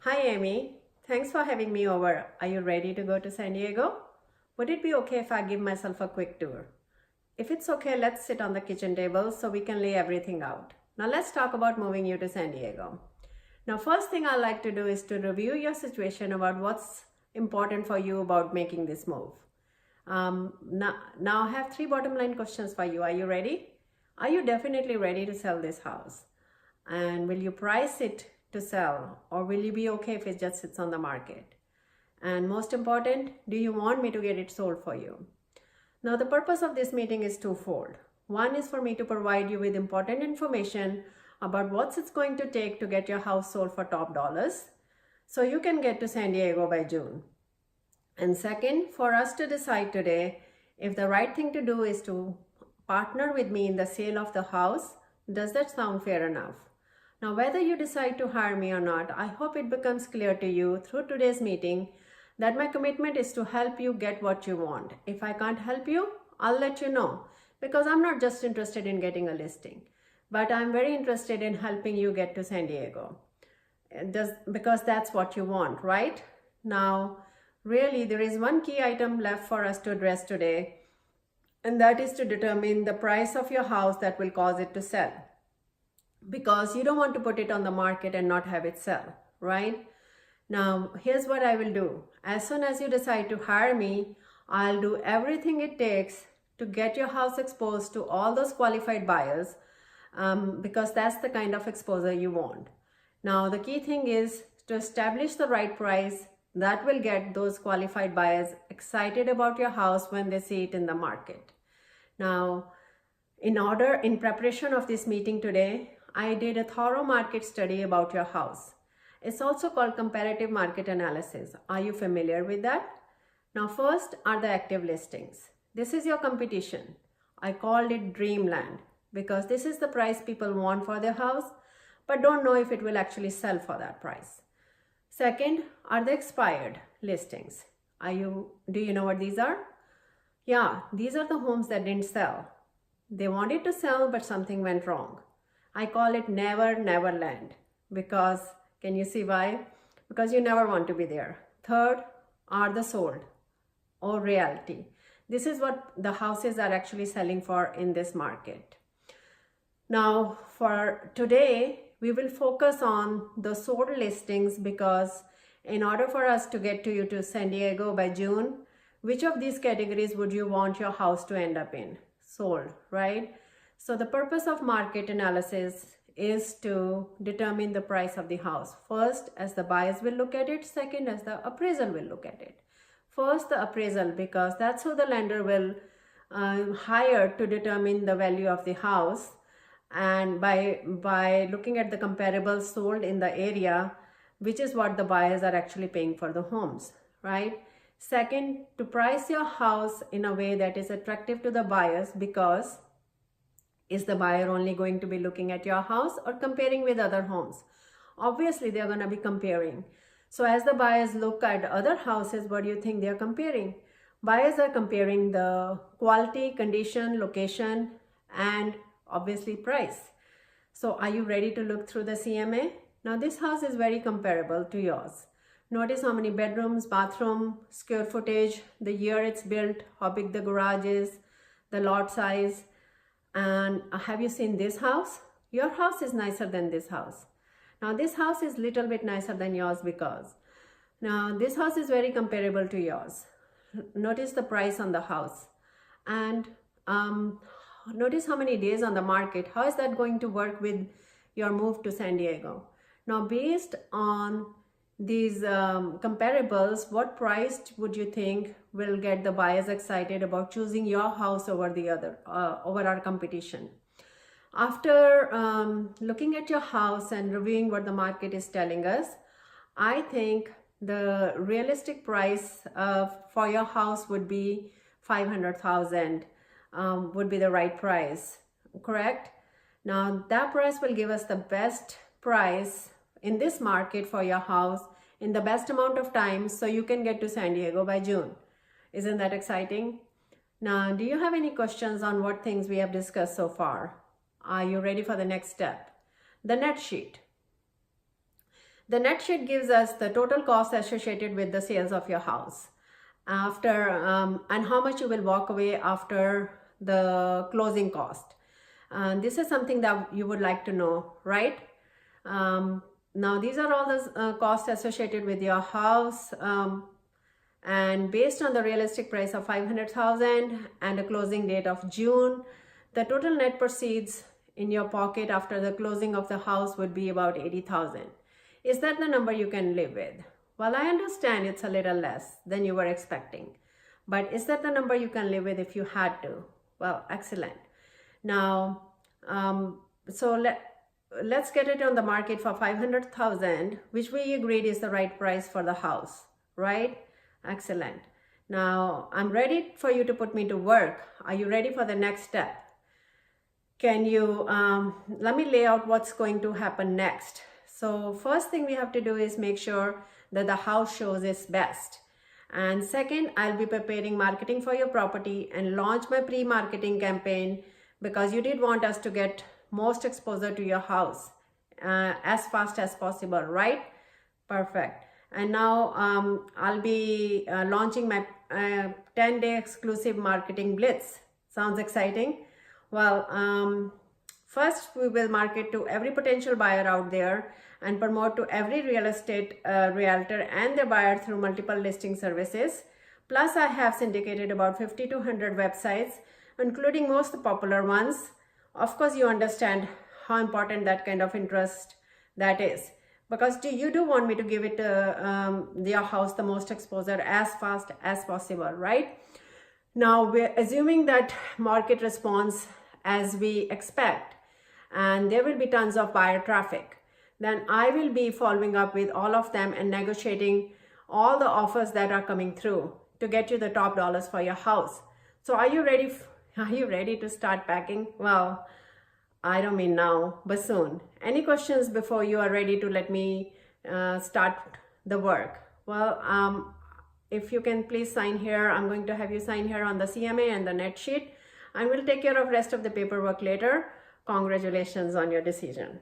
Hi Amy, thanks for having me over. Are you ready to go to San Diego? Would it be okay if I give myself a quick tour? If it's okay, let's sit on the kitchen table so we can lay everything out. Now let's talk about moving you to San Diego. Now first thing I like to do is to review your situation about what's important for you about making this move. Now I have three bottom line questions for you. Are you ready? Are you definitely ready to sell this house? And will you price it to sell, or will you be okay if it just sits on the market? And most important, do you want me to get it sold for you? Now the purpose of this meeting is twofold. One is for me to provide you with important information about what it's going to take to get your house sold for top dollars so you can get to San Diego by June. And second, for us to decide today if the right thing to do is to partner with me in the sale of the house. Does that sound fair enough? Now, whether you decide to hire me or not, I hope it becomes clear to you through today's meeting that my commitment is to help you get what you want. If I can't help you, I'll let you know, because I'm not just interested in getting a listing, but I'm very interested in helping you get to San Diego. Because that's what you want, right? Now, really, there is one key item left for us to address today, and that is to determine the price of your house that will cause it to sell. Because you don't want to put it on the market and not have it sell, right? Now, here's what I will do. As soon as you decide to hire me, I'll do everything it takes to get your house exposed to all those qualified buyers, because that's the kind of exposure you want. Now, the key thing is to establish the right price that will get those qualified buyers excited about your house when they see it in the market. Now, in preparation of this meeting today, I did a thorough market study about your house. It's also called comparative market analysis. Are you familiar with that? Now, first are the active listings. This is your competition. I called it Dreamland because this is the price people want for their house, but don't know if it will actually sell for that price. Second are the expired listings. Do you know what these are? Yeah, these are the homes that didn't sell. They wanted to sell, but something went wrong. I call it never land, because can you see why? Because you never want to be there. Third are the sold or reality. This is what the houses are actually selling for in this market. Now, for today, we will focus on the sold listings, because in order for us to get you to San Diego by June, which of these categories would you want your house to end up in? Sold, right? So the purpose of market analysis is to determine the price of the house. First, as the buyers will look at it. Second, as the appraisal will look at it. First, the appraisal, because that's who the lender will hire to determine the value of the house. And by looking at the comparables sold in the area, which is what the buyers are actually paying for the homes, right? Second, to price your house in a way that is attractive to the buyers, because is the buyer only going to be looking at your house or comparing with other homes? Obviously, they're going to be comparing. So as the buyers look at other houses, what do you think they're comparing? Buyers are comparing the quality, condition, location, and obviously price. So are you ready to look through the CMA? Now this house is very comparable to yours. Notice how many bedrooms, bathroom, square footage, the year it's built, how big the garage is, the lot size. And have you seen this house? Your house is nicer than this house. Now this house is little bit nicer than yours, because now this house is very comparable to yours. Notice the price on the house, and notice how many days on the market. How is that going to work with your move to San Diego? Now, based on these comparables, what price would you think will get the buyers excited about choosing your house over the other, over our competition? After looking at your house and reviewing what the market is telling us, I think the realistic price for your house would be $500,000. Would be the right price, correct? Now that price will give us the best price in this market for your house in the best amount of time, so you can get to San Diego by June. Isn't that exciting? Now, do you have any questions on what things we have discussed so far? Are you ready for the next step? The net sheet. The net sheet gives us the total cost associated with the sales of your house after and how much you will walk away after the closing cost. This is something that you would like to know, right? Now these are all the costs associated with your house, and based on the realistic price of $500,000 and a closing date of June, the total net proceeds in your pocket after the closing of the house would be about $80,000. Is that the number you can live with? Well, I understand it's a little less than you were expecting, but is that the number you can live with if you had to? Well, excellent. Now, let's get it on the market for $500,000, which we agreed is the right price for the house, right? Excellent. Now, I'm ready for you to put me to work. Are you ready for the next step? Can you, let me lay out what's going to happen next. So first thing we have to do is make sure that the house shows its best. And second, I'll be preparing marketing for your property and launch my pre-marketing campaign, because you did want us to get most exposure to your house as fast as possible, right? Perfect. And now I'll be launching my 10-day exclusive marketing blitz. Sounds exciting? Well, first we will market to every potential buyer out there and promote to every real estate realtor and their buyer through multiple listing services. Plus, I have syndicated about 50 to 100 websites, including most popular ones. Of course, you understand how important that kind of interest that is, because you do want me to give it your house the most exposure as fast as possible, right? Now, we're assuming that market response as we expect, and there will be tons of buyer traffic. Then I will be following up with all of them and negotiating all the offers that are coming through to get you the top dollars for your house. So are you ready? Are you ready to start packing? Well, I don't mean now, but soon. Any questions before you are ready to let me start the work? Well, if you can please sign here. I'm going to have you sign here on the CMA and the net sheet, and we'll take care of rest of the paperwork later. Congratulations on your decision.